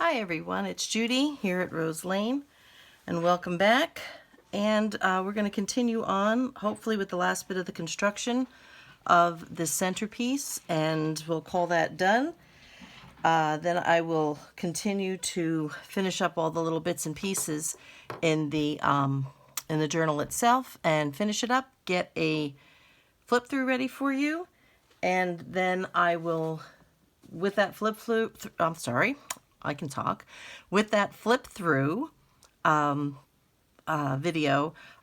Hi everyone, it's Judy here at Rose Lane, and welcome back. And we're going to continue on, hopefully with the last bit of the construction of the centerpiece, and we'll call that done. Then I will continue to finish up all the little bits and pieces in the journal itself and finish it up, get a flip through ready for you, and then I will, with that I can talk. With that flip through video,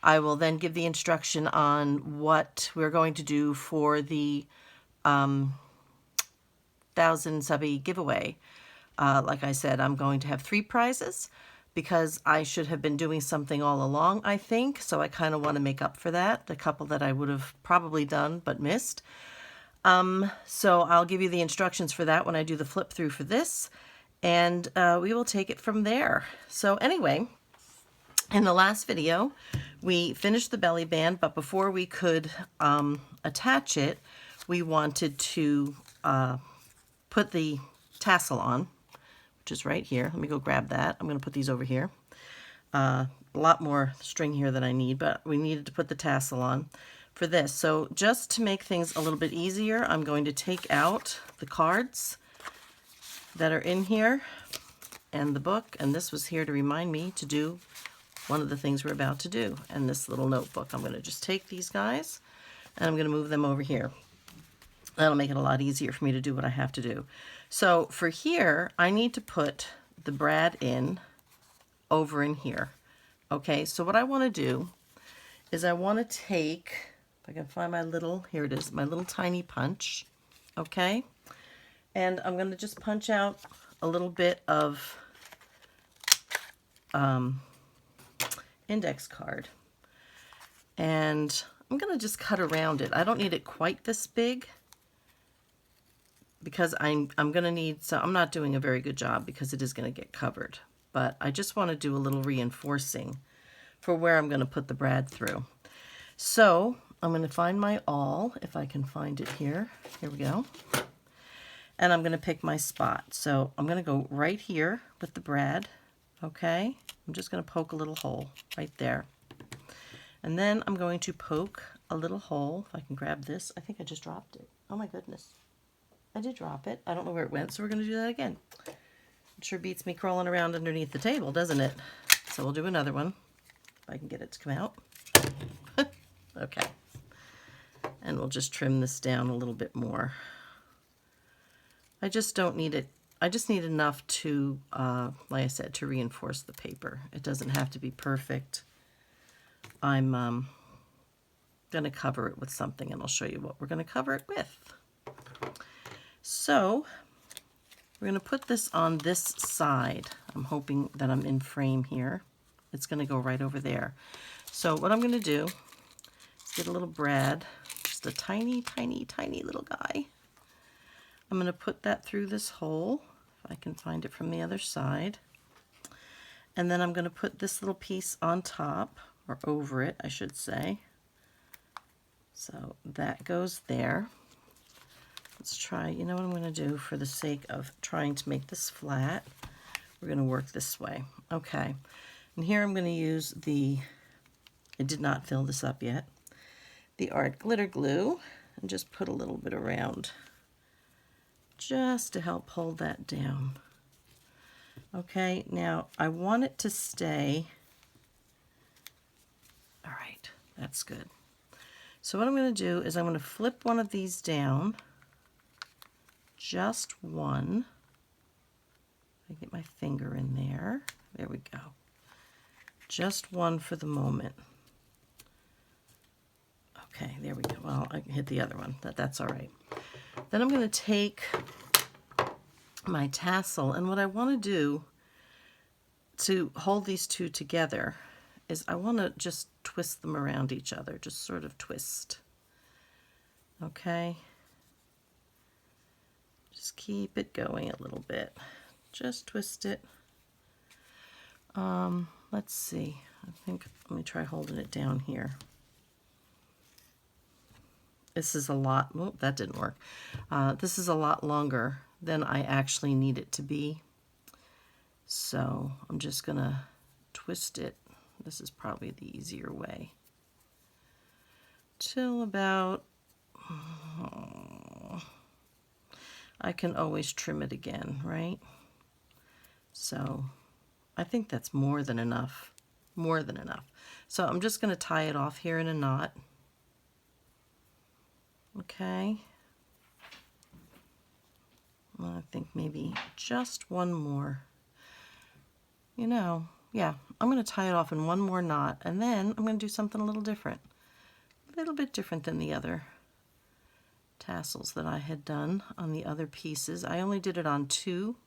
I will then give the instruction on what we're going to do for the 1,000 subby giveaway. Like I said, I'm going to have 3 prizes because I should have been doing something all along, I think. So I kind of want to make up for that, the couple that I would have probably done but missed. So I'll give you the instructions for that when I do the flip through for this, and we will take it from there. So anyway, in the last video, we finished the belly band, but before we could attach it, we wanted to put the tassel on, which is right here. Let me go grab that. I'm going to put these over here. A lot more string here than I need, but we needed to put the tassel on for this. So just to make things a little bit easier, I'm going to take out the cards that are in here and the book, and this was here to remind me to do one of the things we're about to do. And this little notebook, I'm going to just take these guys and I'm going to move them over here. That'll make it a lot easier for me to do what I have to do. So for here, I need to put the brad in over in here. Okay, so what I want to do is I want to take, if I can find my little, here it is, my little tiny punch, okay? And I'm going to just punch out a little bit of index card. And I'm going to just cut around it. I don't need it quite this big because I'm going to need, so I'm not doing a very good job because it is going to get covered. But I just want to do a little reinforcing for where I'm going to put the brad through. So I'm going to find my awl, if I can find it here. Here we go. And I'm going to pick my spot. So I'm going to go right here with the brad, okay? I'm just going to poke a little hole right there. And then I'm going to poke a little hole, if I can grab this. I think I just dropped it. Oh my goodness. I did drop it. I don't know where it went, so we're going to do that again. It sure beats me crawling around underneath the table, doesn't it? So we'll do another one, if I can get it to come out. Okay. And we'll just trim this down a little bit more. I just don't need it. I just need enough to, like I said, to reinforce the paper. It doesn't have to be perfect. I'm going to cover it with something, and I'll show you what we're going to cover it with. So we're going to put this on this side. I'm hoping that I'm in frame here. It's going to go right over there. So what I'm going to do is get a little brad, just a tiny, tiny, tiny little guy. I'm going to put that through this hole, if I can find it from the other side. And then I'm going to put this little piece on top, or over it, I should say. So that goes there. Let's try, you know what I'm going to do for the sake of trying to make this flat? We're going to work this way. Okay. And here I'm going to use the, I did not fill this up yet, the Art Glitter Glue, and just put a little bit around, just to help hold that down. Okay, now I want it to stay. All right, that's good. So what I'm going to do is I'm going to flip one of these down, just one. I get my finger in there. There we go. Just one for the moment. Okay, there we go. Well, I can hit the other one. That's all right. Then I'm going to take my tassel, and what I want to do to hold these two together is I want to just twist them around each other, just sort of twist. Okay? Just keep it going a little bit. Just twist it. Let's see. I think, let me try holding it down here. This is a lot, oh, that didn't work. This is a lot longer than I actually need it to be. So I'm just going to twist it. This is probably the easier way. Till about, I can always trim it again, right? So I think that's more than enough. More than enough. So I'm just going to tie it off here in a knot. Okay. I think maybe just one more. You know, yeah, I'm going to tie it off in one more knot, and then I'm going to do something a little different. A little bit different than the other tassels that I had done on the other pieces. I only did it on two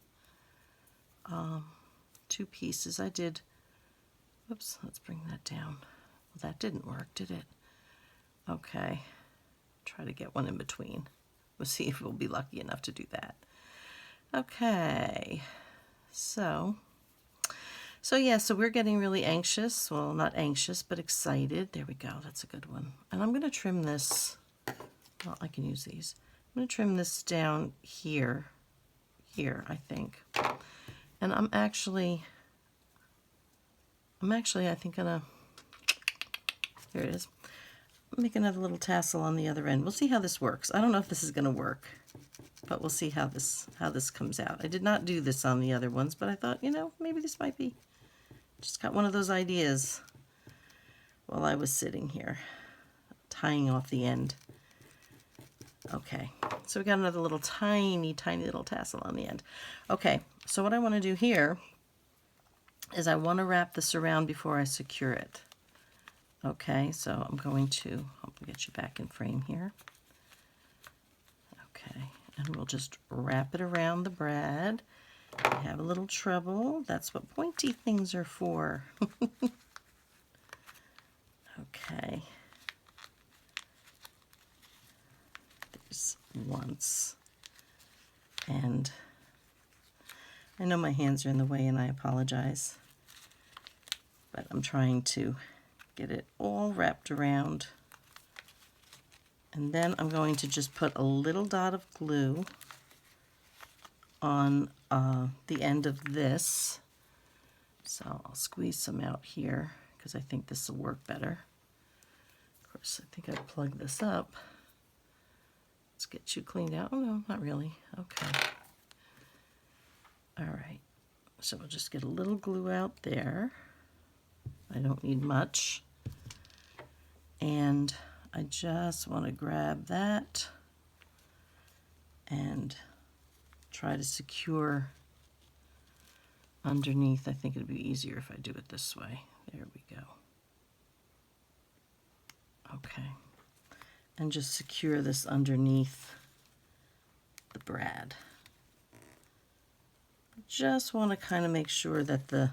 pieces. I did, whoops, let's bring that down. Well, that didn't work, did it? Okay, try to get one in between. We'll see if we'll be lucky enough to do that. Okay, so yeah, so we're getting really anxious. Well, not anxious, but excited. There we go, that's a good one. And I'm gonna trim this, well, I can use these. I'm gonna trim this down here, I think. And I'm actually, I think gonna, there it is. Make another little tassel on the other end. We'll see how this works. I don't know if this is gonna work, but we'll see how this comes out. I did not do this on the other ones, but I thought, you know, maybe this might be, just got one of those ideas while I was sitting here, tying off the end. Okay, so we got another little tiny little tassel on the end. Okay, so what I want to do here is I want to wrap this around before I secure it. Okay, so I'm going to, I'll get you back in frame here. Okay, and we'll just wrap it around the brad. I have a little trouble. That's what pointy things are for. Okay. There's once. And I know my hands are in the way and I apologize. But I'm trying to get it all wrapped around. And then I'm going to just put a little dot of glue on the end of this. So I'll squeeze some out here because I think this will work better. Of course, I think I plugged this up. Let's get you cleaned out. Oh no, not really. Okay. All right. So we'll just get a little glue out there. I don't need much. And I just want to grab that and try to secure underneath. I think it'd be easier if I do it this way. There we go. Okay. And just secure this underneath the brad. Just want to kind of make sure that the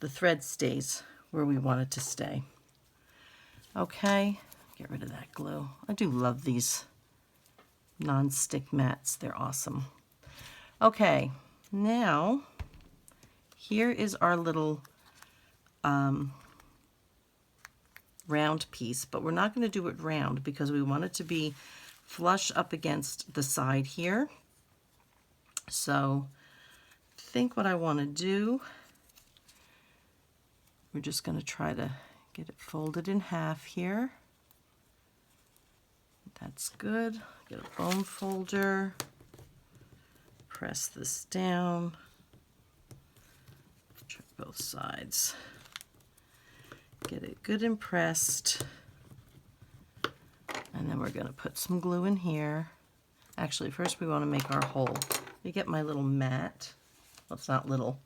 thread stays where we want it to stay. Okay, get rid of that glue. I do love these non-stick mats. They're awesome. Okay, now here is our little round piece, but we're not going to do it round because we want it to be flush up against the side here. So I think what I want to do, we're just going to try to get it folded in half here. That's good. Get a bone folder, press this down, try both sides. Get it good and pressed. And then we're going to put some glue in here. Actually, first we want to make our hole. You get my little mat. Well, it's not little.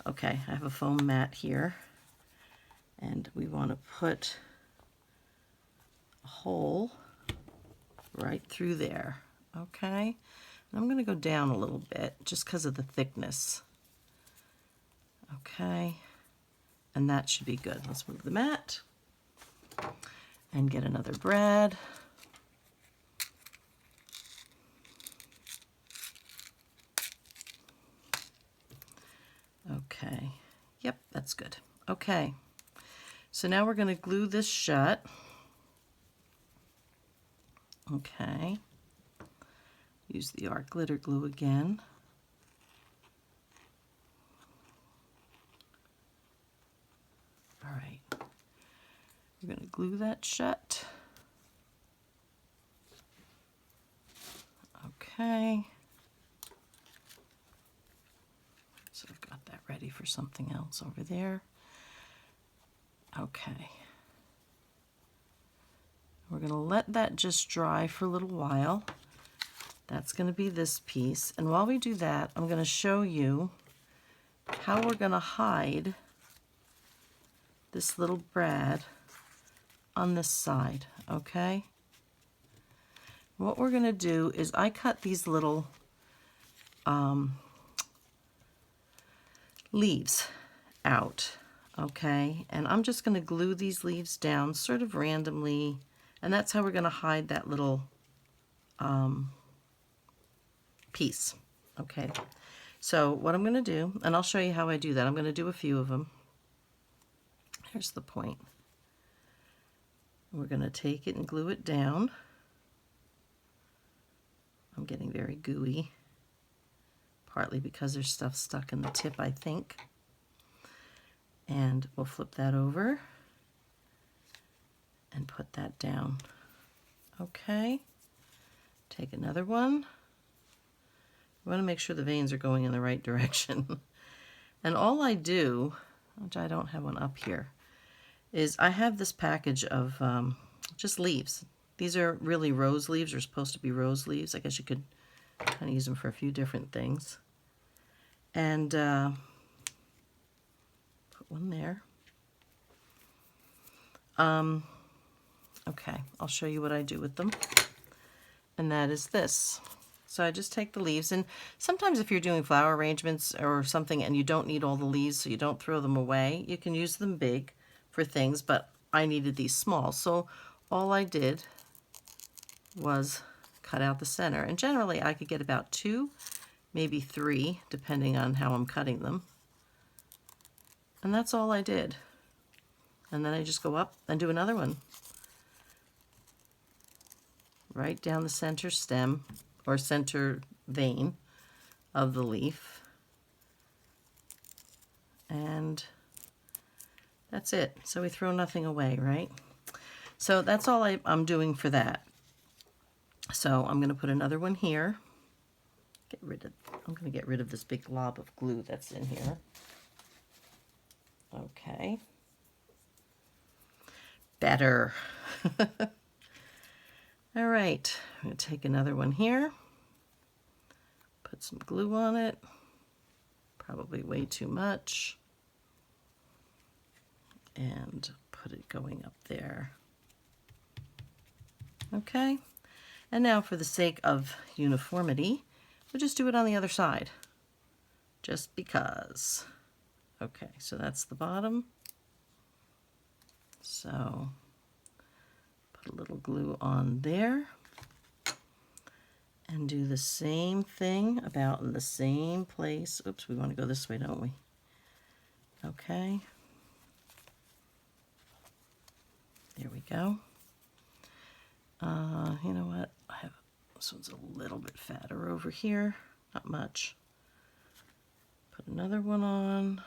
Okay, I have a foam mat here. And we want to put a hole right through there. Okay? And I'm going to go down a little bit just because of the thickness. Okay? And that should be good. Let's move the mat and get another brad. Okay. Yep, that's good. Okay. So now we're going to glue this shut. Okay. Use the art glitter glue again. We're going to glue that shut. Okay. So I've got that ready for something else over there. Okay. We're going to let that just dry for a little while. That's going to be this piece. And while we do that, I'm going to show you how we're going to hide this little brad on this side, okay? What we're going to do is I cut these little leaves out, okay? And I'm just going to glue these leaves down sort of randomly, and that's how we're going to hide that little piece, okay? So what I'm going to do, and I'll show you how I do that. I'm going to do a few of them. Here's the point. We're going to take it and glue it down. I'm getting very gooey, partly because there's stuff stuck in the tip, I think. And we'll flip that over and put that down. Okay, take another one. I want to make sure the veins are going in the right direction. And all I do, which I don't have one up here, is I have this package of just leaves. These are really rose leaves. They're supposed to be rose leaves. I guess you could kind of use them for a few different things. And put one there. Okay, I'll show you what I do with them. And that is this. So I just take the leaves, and sometimes if you're doing flower arrangements or something and you don't need all the leaves, so you don't throw them away, you can use them big for things, but I needed these small. So all I did was cut out the center, and generally I could get about 2, maybe 3, depending on how I'm cutting them. And that's all I did. And then I just go up and do another one. Right down the center stem, or center vein of the leaf. And that's it. So we throw nothing away, right? So that's all I'm doing for that. So I'm going to put another one here. I'm going to get rid of this big glob of glue that's in here. Okay. Better. All right, I'm going to take another one here, put some glue on it, probably way too much, and put it going up there. Okay, and now for the sake of uniformity, we'll just do it on the other side, just because. Okay, so that's the bottom. So put a little glue on there and do the same thing about in the same place. Oops, we want to go this way, don't we? Okay. There we go. You know what? This one's a little bit fatter over here. Not much. Put another one on.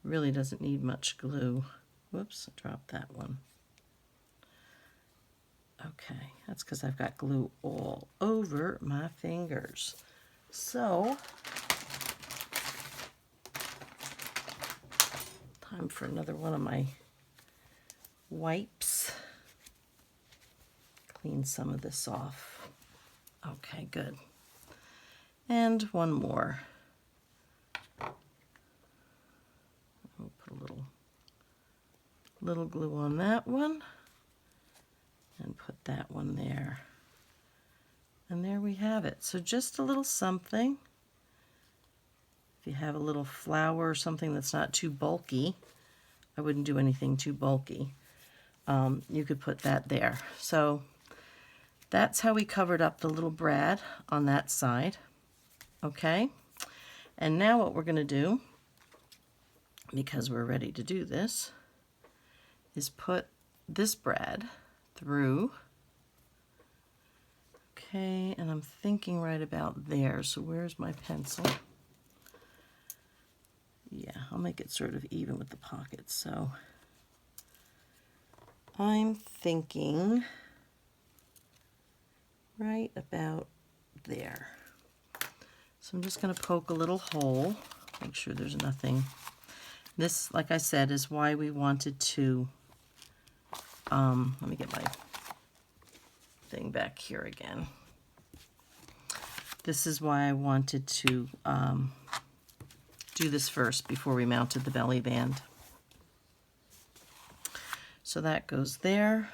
Really doesn't need much glue. Whoops, I dropped that one. Okay, that's because I've got glue all over my fingers. So, time for another one of my wipes. Clean some of this off. Okay, good. And one more. I'll put a little glue on that one. And put that one there. And there we have it. So just a little something. If you have a little flower or something that's not too bulky, I wouldn't do anything too bulky. You could put that there. So that's how we covered up the little brad on that side. Okay. And now what we're going to do, because we're ready to do this, is put this brad through. Okay, and I'm thinking right about there. So where's my pencil? Yeah, I'll make it sort of even with the pockets. So I'm thinking right about there. So I'm just going to poke a little hole, make sure there's nothing. This, like I said, is why we wanted to, let me get my thing back here again. This is why I wanted to do this first before we mounted the belly band. So that goes there,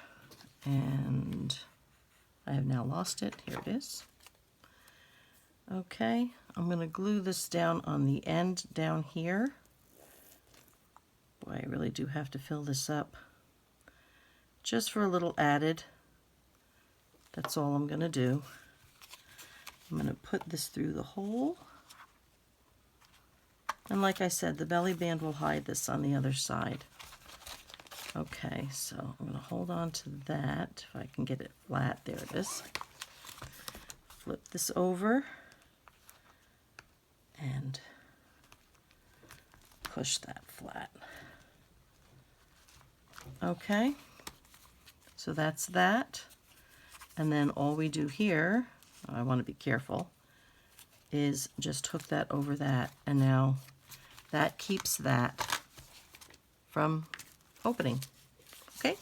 and I have now lost it. Here it is. Okay, I'm going to glue this down on the end down here. Boy, I really do have to fill this up. Just for a little added. That's all I'm going to do. I'm going to put this through the hole. And like I said, the belly band will hide this on the other side. Okay, so I'm going to hold on to that, if I can get it flat. There it is. Flip this over and push that flat. Okay, so that's that. And then all we do here, I want to be careful, is just hook that over that. And now that keeps that from opening. Okay,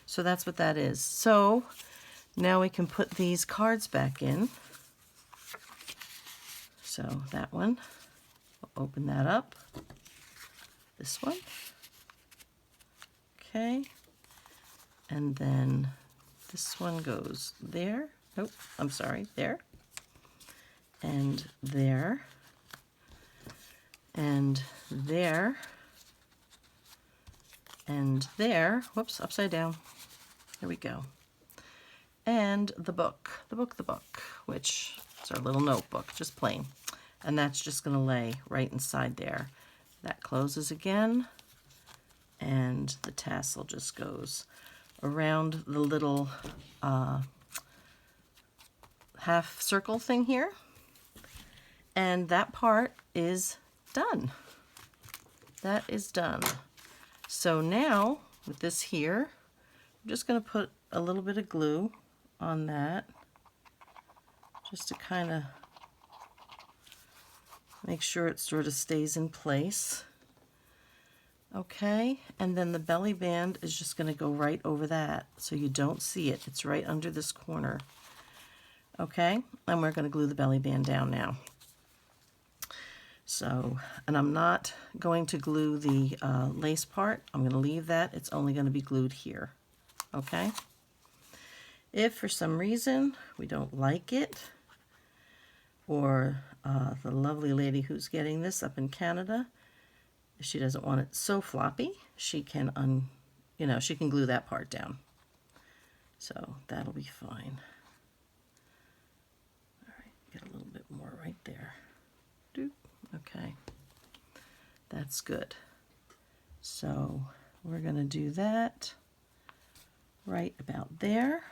so that's what that is. So now we can put these cards back in. So that one, we'll open that up. This one. Okay, and then this one goes there. Oh, I'm sorry, there. And there. And there. And there. Whoops, upside down. There we go. And the book, which is our little notebook, just plain. And that's just going to lay right inside there. That closes again. And the tassel just goes around the little half circle thing here. And that part is done. That is done. So now, with this here, I'm just going to put a little bit of glue on that, just to kind of make sure it sort of stays in place. Okay, and then the belly band is just going to go right over that, so you don't see it. It's right under this corner. Okay, and we're going to glue the belly band down now. So, and I'm not going to glue the lace part. I'm going to leave that. It's only going to be glued here. Okay? If for some reason we don't like it, or the lovely lady who's getting this up in Canada, if she doesn't want it so floppy, she can she can glue that part down. So that'll be fine. All right, get a little bit more right there. Okay, that's good. So we're going to do that right about there.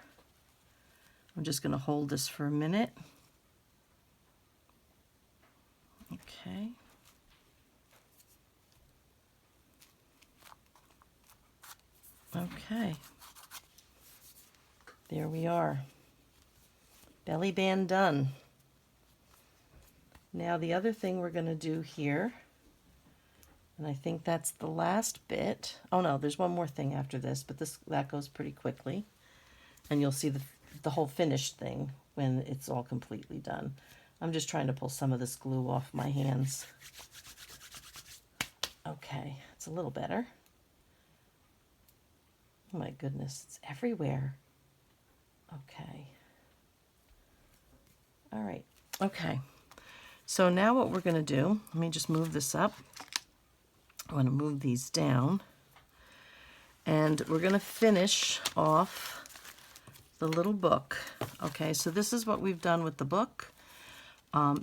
I'm just going to hold this for a minute. Okay. Okay. There we are. Belly band done. Now the other thing we're going to do here, and I think that's the last bit. Oh no, there's one more thing after this, but that goes pretty quickly. And you'll see the whole finished thing when it's all completely done. I'm just trying to pull some of this glue off my hands. Okay, it's a little better. Oh my goodness, it's everywhere. Okay. All right, okay. So now what we're going to do, let me just move this up. I want to move these down. And we're going to finish off the little book. Okay, so this is what we've done with the book.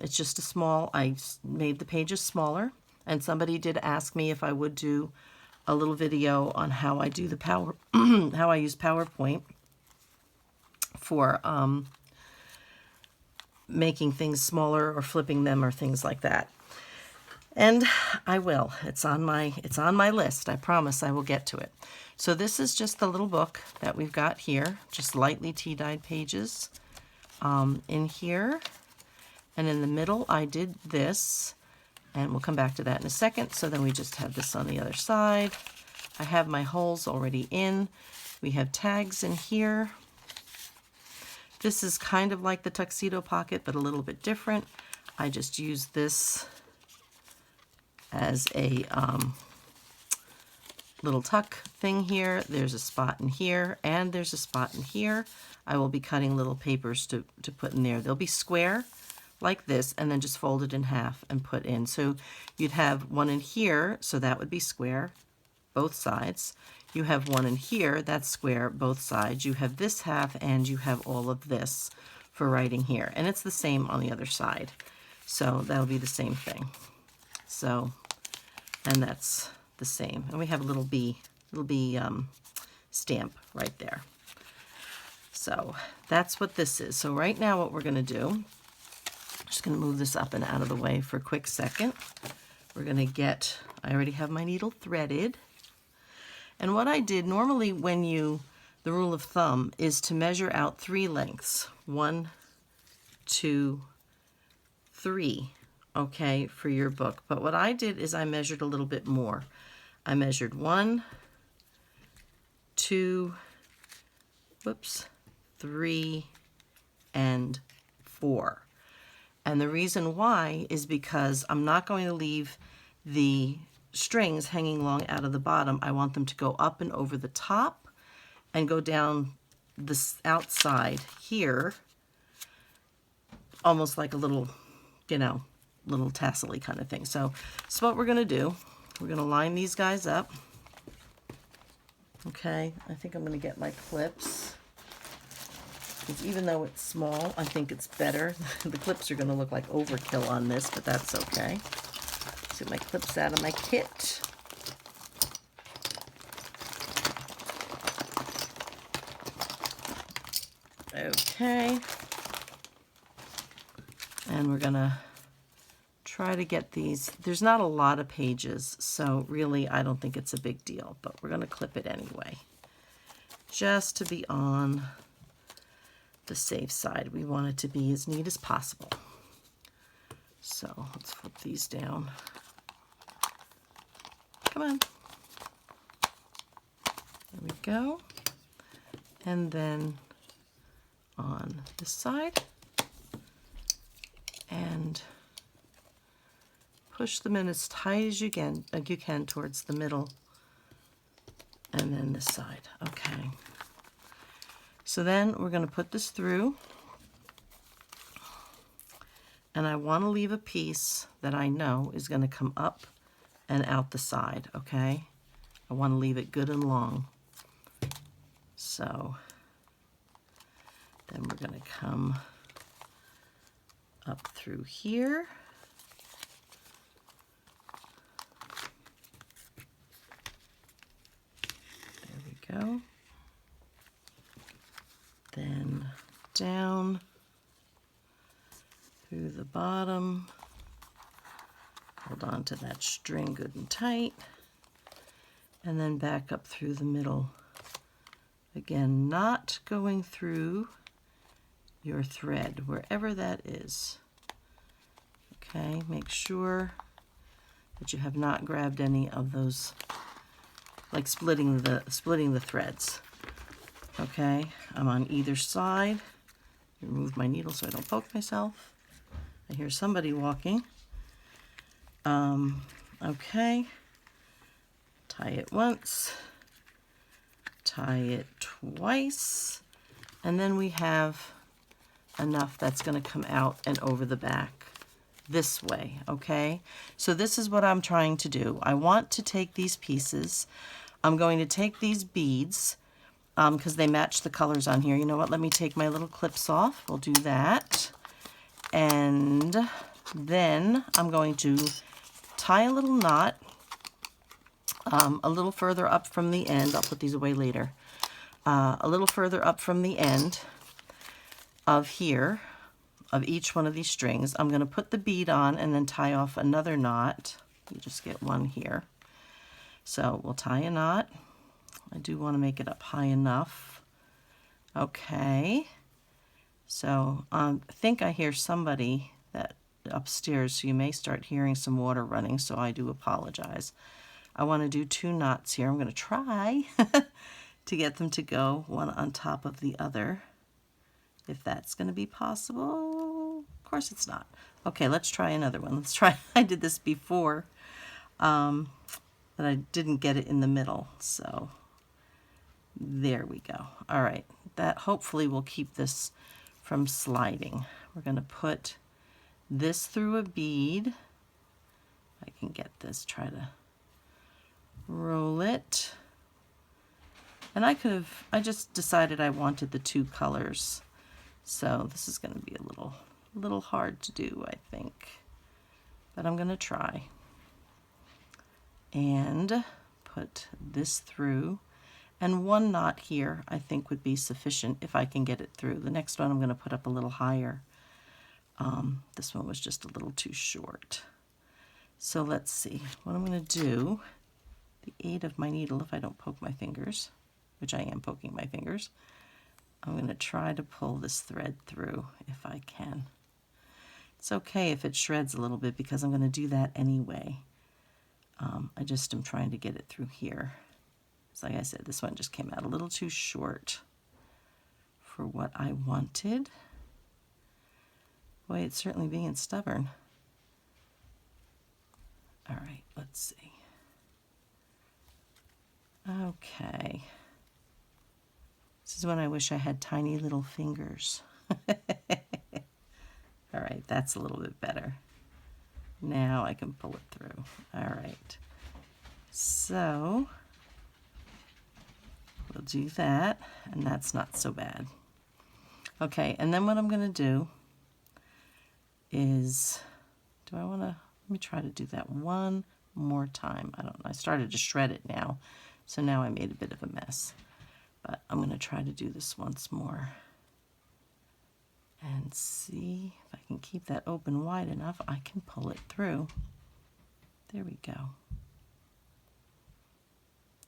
It's just I made the pages smaller. And somebody did ask me if I would do a little video on how I do the how I use PowerPoint for making things smaller or flipping them or things like that. And I will. It's on my list. I promise I will get to it. So this is just the little book that we've got here, just lightly tea-dyed pages in here. And in the middle, I did this, and we'll come back to that in a second. So then we just have this on the other side. I have my holes already in. We have tags in here. This is kind of like the tuxedo pocket, but a little bit different. I just use this as a little tuck thing here. There's a spot in here, and there's a spot in here. I will be cutting little papers to put in there. They'll be square like this, and then just fold it in half and put in. So you'd have one in here, so that would be square, both sides. You have one in here, that's square, both sides. You have this half, and you have all of this for writing here. And it's the same on the other side. So that'll be the same thing. So, and that's the same. And we have a little bee stamp right there. So that's what this is. So right now what we're going to do, I'm just going to move this up and out of the way for a quick second. We're going to get, I already have my needle threaded. And what I did, normally when the rule of thumb is to measure out 3 lengths. 1, 2, 3, okay, for your book. But what I did is I measured a little bit more. I measured 1, 2, 3, and 4. And the reason why is because I'm not going to leave the strings hanging long out of the bottom. I want them to go up and over the top and go down this outside here, almost like a little, little tassel-y kind of thing. So what we're going to do, we're going to line these guys up. Okay, I think I'm going to get my clips. Because even though it's small, I think it's better. The clips are going to look like overkill on this, but that's okay. Let's get my clips out of my kit. Okay. And we're going to try to get these. There's not a lot of pages, so really I don't think it's a big deal, but we're going to clip it anyway. Just to be on the safe side. We want it to be as neat as possible. So let's flip these down. Come on. There we go. And then on this side. And push them in as tight as you can towards the middle. And then this side. Okay. So then we're going to put this through, and I want to leave a piece that I know is going to come up and out the side, okay? I want to leave it good and long. So then we're going to come up through here. There we go. Then down through the bottom, hold on to that string good and tight, and then back up through the middle. Again, not going through your thread, wherever that is. Okay, make sure that you have not grabbed any of those, like splitting the threads. Okay, I'm on either side. Remove my needle so I don't poke myself. I hear somebody walking. Okay, tie it once, tie it twice, and then we have enough that's going to come out and over the back this way, okay? So this is what I'm trying to do. I want to take these pieces. I'm going to take these beads, because they match the colors on here. You know what? Let me take my little clips off. We'll do that. And then I'm going to tie a little knot a little further up from the end. I'll put these away later. A little further up from the end of each one of these strings. I'm going to put the bead on and then tie off another knot You just get one here. So we'll tie a knot. I do want to make it up high enough. Okay. So I think I hear somebody that upstairs, so you may start hearing some water running, so I do apologize. I want to do 2 knots here. I'm going to try to get them to go one on top of the other, if that's going to be possible. Of course it's not. Okay, let's try another one. Let's try, I did this before, but I didn't get it in the middle, so there we go. All right, that hopefully will keep this from sliding. We're going to put this through a bead. I can get this, try to roll it. And I just decided I wanted the 2 colors. So this is going to be a little hard to do, I think. But I'm going to try. And put this through. And 1 knot here I think would be sufficient if I can get it through. The next one I'm going to put up a little higher. This one was just a little too short. So let's see what I'm going to do. The aid of my needle, if I don't poke my fingers, which I am poking my fingers, I'm going to try to pull this thread through if I can. It's okay if it shreds a little bit because I'm going to do that anyway. I just am trying to get it through here. So like I said, this one just came out a little too short for what I wanted. Boy, it's certainly being stubborn. All right, let's see. Okay. This is when I wish I had tiny little fingers. All right, that's a little bit better. Now I can pull it through. All right. So we'll do that, and that's not so bad. Okay, and then what I'm going to do is, let me try to do that one more time. I don't know, I started to shred it now, so now I made a bit of a mess. But I'm going to try to do this once more and see if I can keep that open wide enough. I can pull it through. There we go.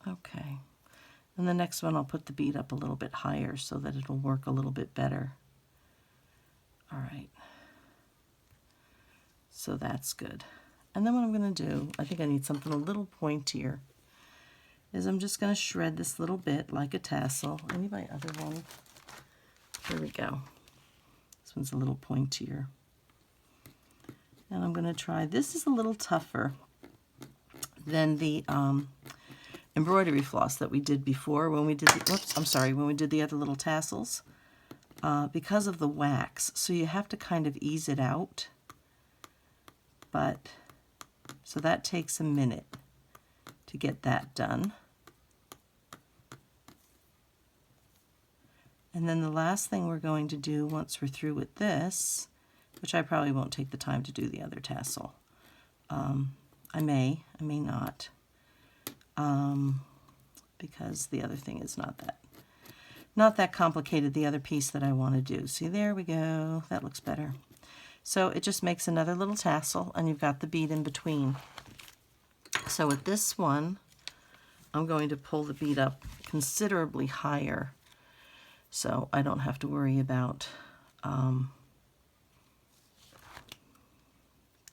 Okay. And the next one I'll put the bead up a little bit higher so that it'll work a little bit better. All right. So that's good. And then what I'm going to do, I think I need something a little pointier, is I'm just going to shred this little bit like a tassel. I need my other one. Here we go. This one's a little pointier. And I'm going to try, this is a little tougher than the embroidery floss that we did before when we did the, when we did the other little tassels, because of the wax. So you have to kind of ease it out. But, so that takes a minute to get that done. And then the last thing we're going to do once we're through with this, which I probably won't take the time to do the other tassel. I may not, because the other thing is not that complicated, the other piece that I want to do. See, there we go, that looks better. So it just makes another little tassel, and you've got the bead in between. So with this one, I'm going to pull the bead up considerably higher, so I don't have to worry about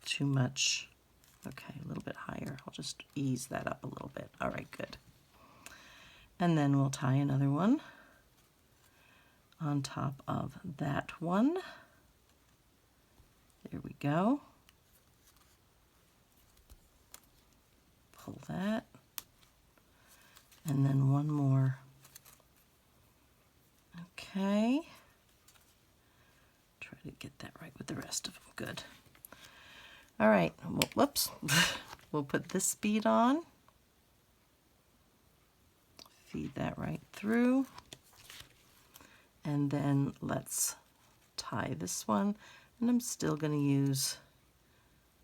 too much. Okay, a little bit higher. I'll just ease that up a little bit. All right, good. And then we'll tie another one on top of that one. There we go. Pull that. And then one more. Okay. Try to get that right with the rest of them. Good. All right. Well, whoops. We'll put this bead on. Feed that right through. And then let's tie this one. And I'm still going to use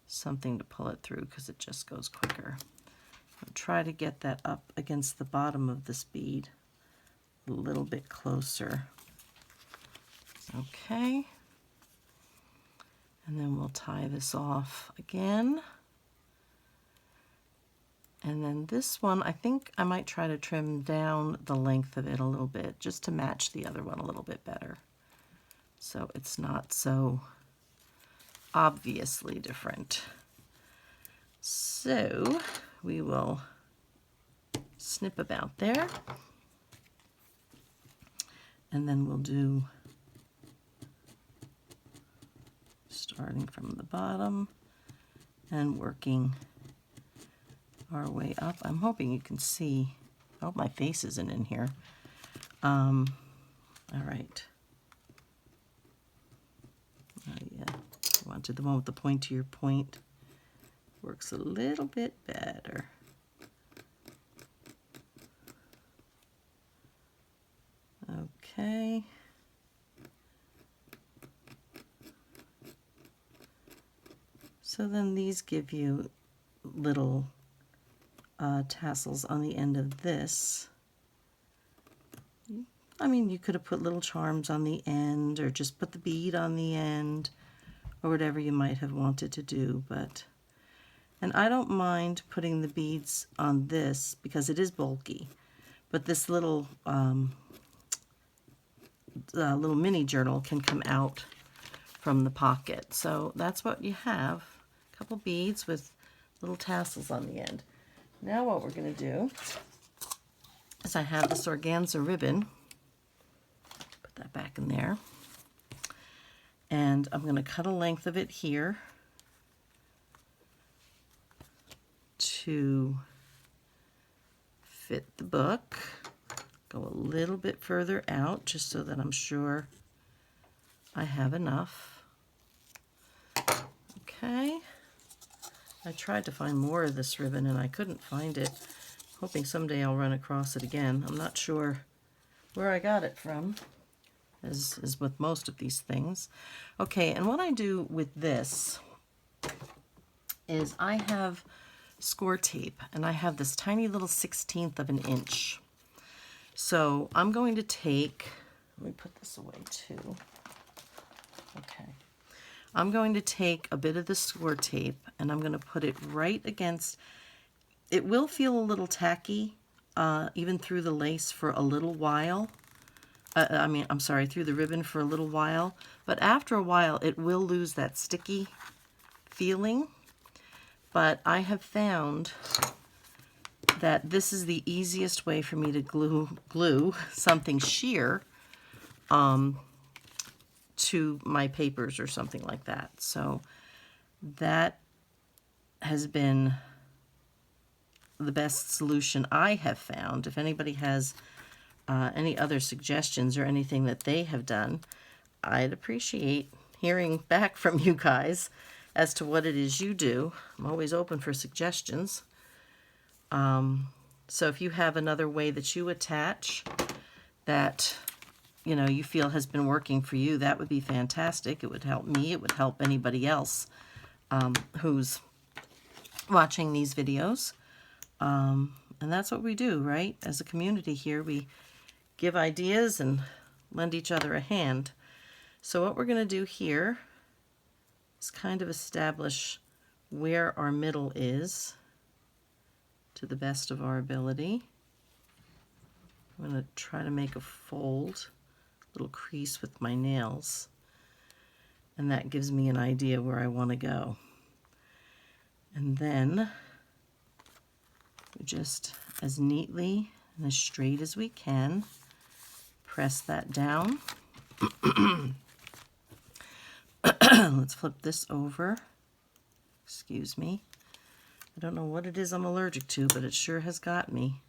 something to pull it through because it just goes quicker. I'll try to get that up against the bottom of this bead a little bit closer. Okay. And then we'll tie this off again. And then this one, I think I might try to trim down the length of it a little bit just to match the other one a little bit better. So it's not so obviously different. So we will snip about there. And then we'll do, starting from the bottom and working our way up. I'm hoping you can see, oh, my face isn't in here. All right. Yeah, I wanted the one with the pointier point. Works a little bit better. Okay. So then these give you little tassels on the end of this. I mean, you could have put little charms on the end or just put the bead on the end or whatever you might have wanted to do, but, and I don't mind putting the beads on this because it is bulky, but this little little mini journal can come out from the pocket. So that's what you have, a couple beads with little tassels on the end. Now what we're going to do is I have this organza ribbon, put that back in there, and I'm going to cut a length of it here to fit the book, go a little bit further out just so that I'm sure I have enough. Okay. I tried to find more of this ribbon and I couldn't find it. Hoping someday I'll run across it again. I'm not sure where I got it from, as is with most of these things. Okay, and what I do with this is I have score tape and I have this tiny little 1/16 of an inch. So I'm going to take, let me put this away too. Okay. I'm going to take a bit of the score tape and I'm going to put it right against, it will feel a little tacky even through the lace for a little while. Through the ribbon for a little while, but after a while it will lose that sticky feeling. But I have found that this is the easiest way for me to glue something sheer to my papers or something like that. So that has been the best solution I have found. If anybody has any other suggestions or anything that they have done, I'd appreciate hearing back from you guys as to what it is you do. I'm always open for suggestions. So if you have another way that you attach that you feel has been working for you, that would be fantastic. It would help me. It would help anybody else who's watching these videos. And that's what we do, right? As a community here, we give ideas and lend each other a hand. So what we're going to do here is kind of establish where our middle is to the best of our ability. I'm going to try to make a fold, little crease with my nails, and that gives me an idea where I want to go. And then we just, as neatly and as straight as we can, press that down. Let's flip this over. Excuse me. I don't know what it is I'm allergic to, but it sure has got me.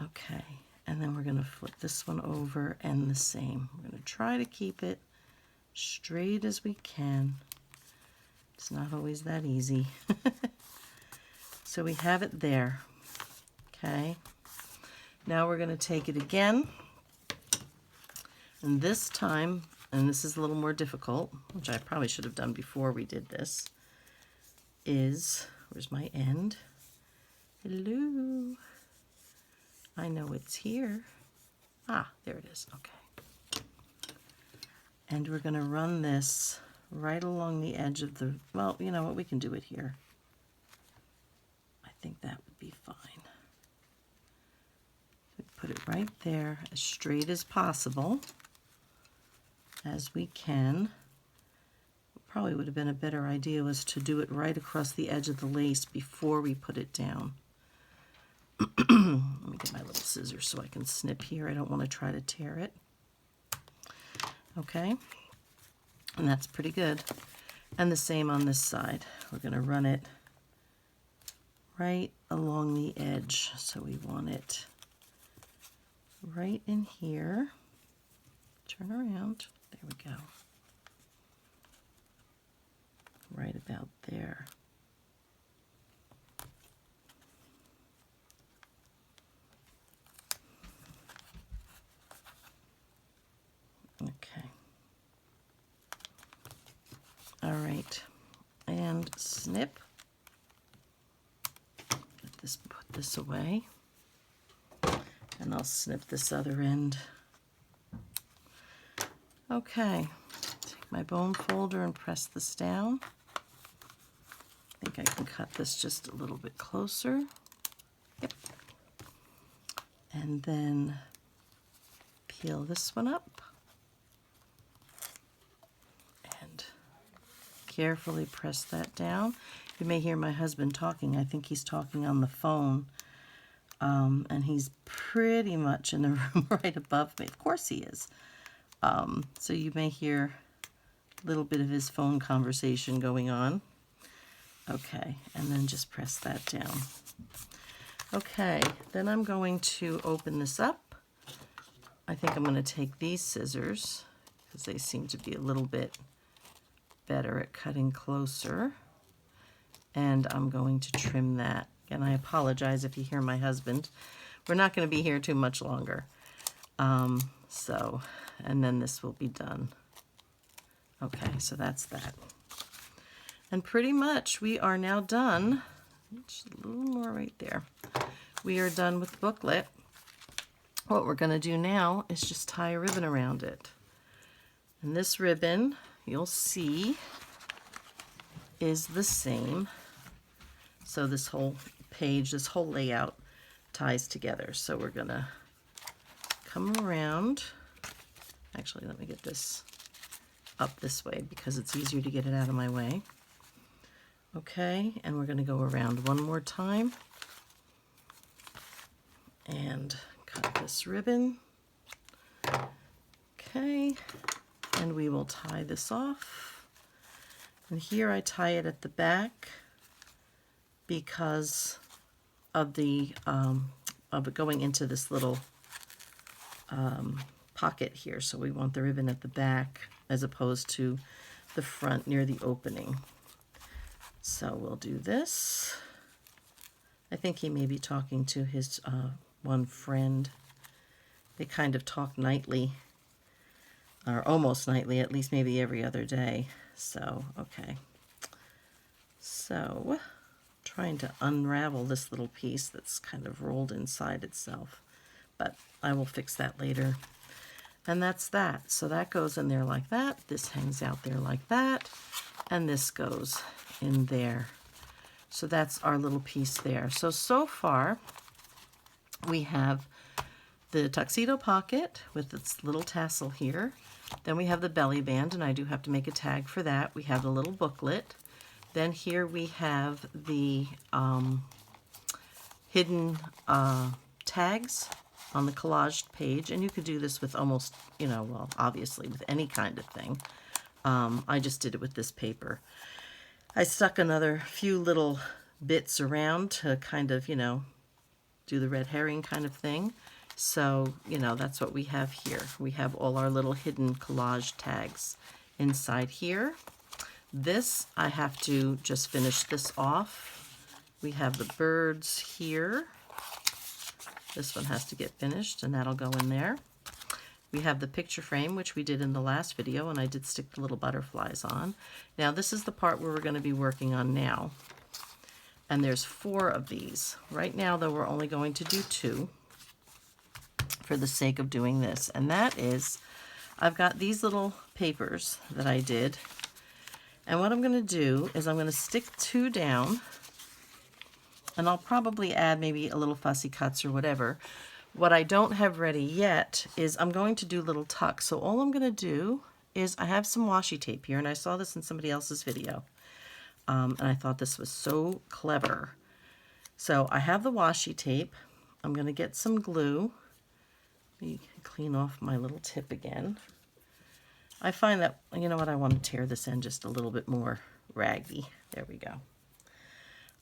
Okay, and then we're going to flip this one over and the same. We're going to try to keep it straight as we can. It's not always that easy. So we have it there. Okay, now we're going to take it again, and this time, and this is a little more difficult, which I probably should have done before we did this, is, where's my end? Hello. I know it's here. Ah, there it is. Okay. And we're going to run this right along the edge of the, well, you know what, we can do it here. I think that would be fine. We put it right there as straight as possible as we can. Probably would have been a better idea was to do it right across the edge of the lace before we put it down. Let me get my little scissors so I can snip here. I don't want to try to tear it. Okay, and that's pretty good. And the same on this side. We're going to run it right along the edge. So we want it right in here. Turn around. There we go. Right about there. Okay. All right. And snip. Put this away. And I'll snip this other end. Okay. Take my bone folder and press this down. I think I can cut this just a little bit closer. Yep. And then peel this one up. And carefully press that down. You may hear my husband talking. I think he's talking on the phone. And he's pretty much in the room right above me. Of course he is. So you may hear a little bit of his phone conversation going on. Okay, and then just press that down. Okay, then I'm going to open this up. I think I'm going to take these scissors because they seem to be a little bit better at cutting closer. And I'm going to trim that. And I apologize if you hear my husband. We're not going to be here too much longer. And then this will be done. Okay, so that's that. And pretty much we are now done. Just a little more right there. We are done with the booklet. What we're going to do now is just tie a ribbon around it. And this ribbon, you'll see, is the same. So this whole page, this whole layout ties together. So we're going to come around. Actually, let me get this up this way because it's easier to get it out of my way. Okay, and we're going to go around one more time and cut this ribbon. Okay, and we will tie this off. And here I tie it at the back because of the of it going into this little pocket here. So we want the ribbon at the back as opposed to the front near the opening. So we'll do this. I think he may be talking to his one friend. They kind of talk nightly, or almost nightly, at least maybe every other day. So, okay. So, trying to unravel this little piece that's kind of rolled inside itself. But I will fix that later. And that's that. So that goes in there like that. This hangs out there like that. And this goes in there. So that's our little piece there. So far we have the tuxedo pocket with its little tassel here. Then we have the belly band, and I do have to make a tag for that. We have the little booklet. Then here we have the hidden tags on the collaged page, and you could do this with almost, well, obviously with any kind of thing. I just did it with this paper. I stuck another few little bits around to kind of, do the red herring kind of thing. So, that's what we have here. We have all our little hidden collage tags inside here. This, I have to just finish this off. We have the birds here. This one has to get finished, and that'll go in there. We have the picture frame, which we did in the last video, and I did stick the little butterflies on. Now, this is the part where we're going to be working on now. And there's 4 of these. Right now, though, we're only going to do 2 for the sake of doing this. And that is, I've got these little papers that I did. And what I'm going to do is I'm going to stick 2 down. and I'll probably add maybe a little fussy cuts or whatever. What I don't have ready yet is I'm going to do little tucks. So all I'm going to do is I have some washi tape here, and I saw this in somebody else's video. And I thought this was so clever. So I have the washi tape. I'm going to get some glue. Let me clean off my little tip again. I find that, you know what, I want to tear this end just a little bit more raggy. There we go.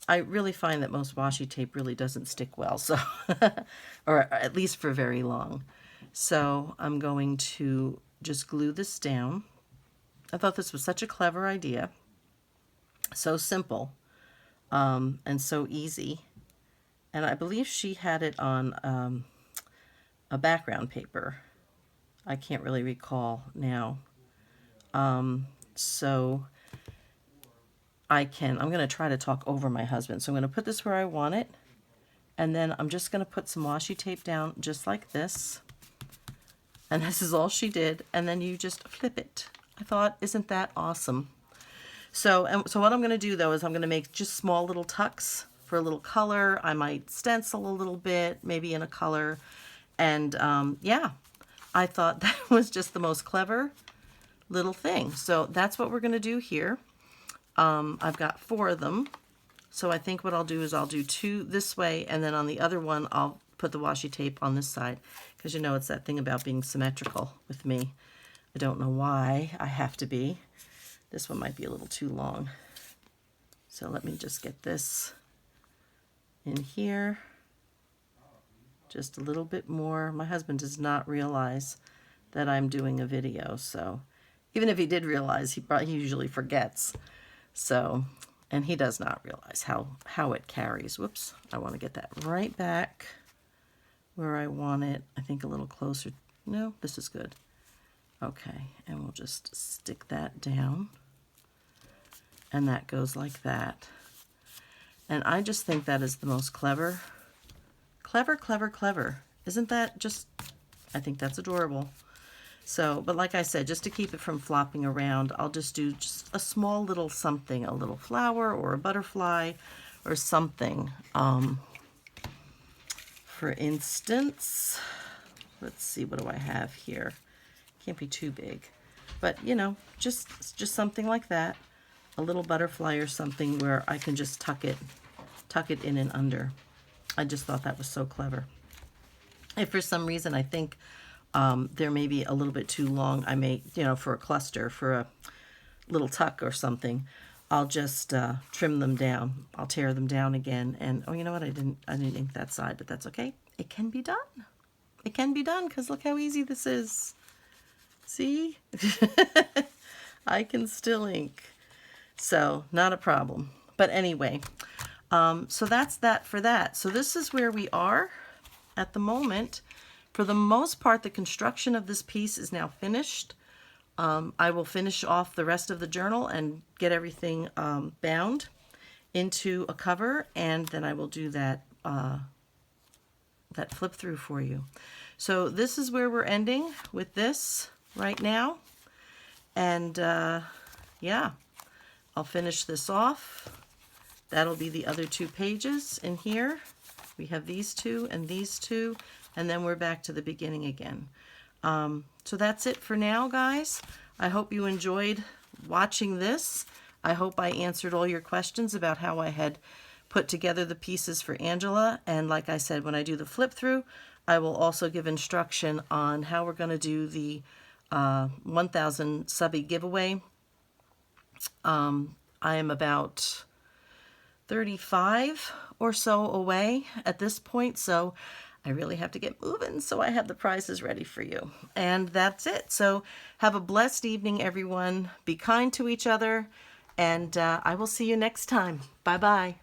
I really find that most washi tape really doesn't stick well, so or at least for very long. So I'm going to just glue this down. I thought this was such a clever idea. So simple and so easy. And I believe she had it on a background paper. I can't really recall now. So I'm going to try to talk over my husband. So I'm going to put this where I want it. And then I'm just going to put some washi tape down just like this. And this is all she did. And then you just flip it. I thought, isn't that awesome? So what I'm going to do, though, is I'm going to make just small little tucks for a little color. I might stencil a little bit, maybe in a color. And yeah, I thought that was just the most clever little thing. So that's what we're going to do here. I've got 4 of them. So I think what I'll do is I'll do 2 this way, and then on the other one, I'll put the washi tape on this side. Because you know, it's that thing about being symmetrical with me. I don't know why I have to be. This one might be a little too long. So let me just get this in here. Just a little bit more. My husband does not realize that I'm doing a video, so even if he did realize, he usually forgets. So, and he does not realize how it carries. Whoops, I want to get that right back where I want it. I think a little closer. No, this is good. Okay, and we'll just stick that down. And that goes like that. And I just think that is the most clever. Clever, clever, clever. Isn't that just, I think that's adorable. So, but like I said, just to keep it from flopping around, I'll just do just a small little something, a little flower or a butterfly or something. For instance, let's see, what do I have here? Can't be too big, but you know, just something like that. A little butterfly or something where I can just tuck it in and under. I just thought that was so clever. If for some reason I think there may be a little bit too long, I may, you know, for a cluster, for a little tuck or something, I'll just trim them down. I'll tear them down again. And oh, you know what? I didn't ink that side, but that's okay. It can be done. It can be done, because look how easy this is. See? I can still ink. So not a problem. But anyway, so that's that for that. So this is where we are at the moment. For the most part, the construction of this piece is now finished. I will finish off the rest of the journal and get everything bound into a cover, and then I will do that that flip through for you. So this is where we're ending with this right now. And yeah, I'll finish this off. That'll be the other 2 pages in here. We have these 2 and these 2, and then we're back to the beginning again. So that's it for now, guys. I hope you enjoyed watching this. I hope I answered all your questions about how I had put together the pieces for Angela. And like I said, when I do the flip through, I will also give instruction on how we're going to do the 1,000 subby giveaway. I am about 35 or so away at this point, so I really have to get moving, so I have the prizes ready for you. And that's it. So have a blessed evening, everyone. Be kind to each other, and I will see you next time. Bye-bye.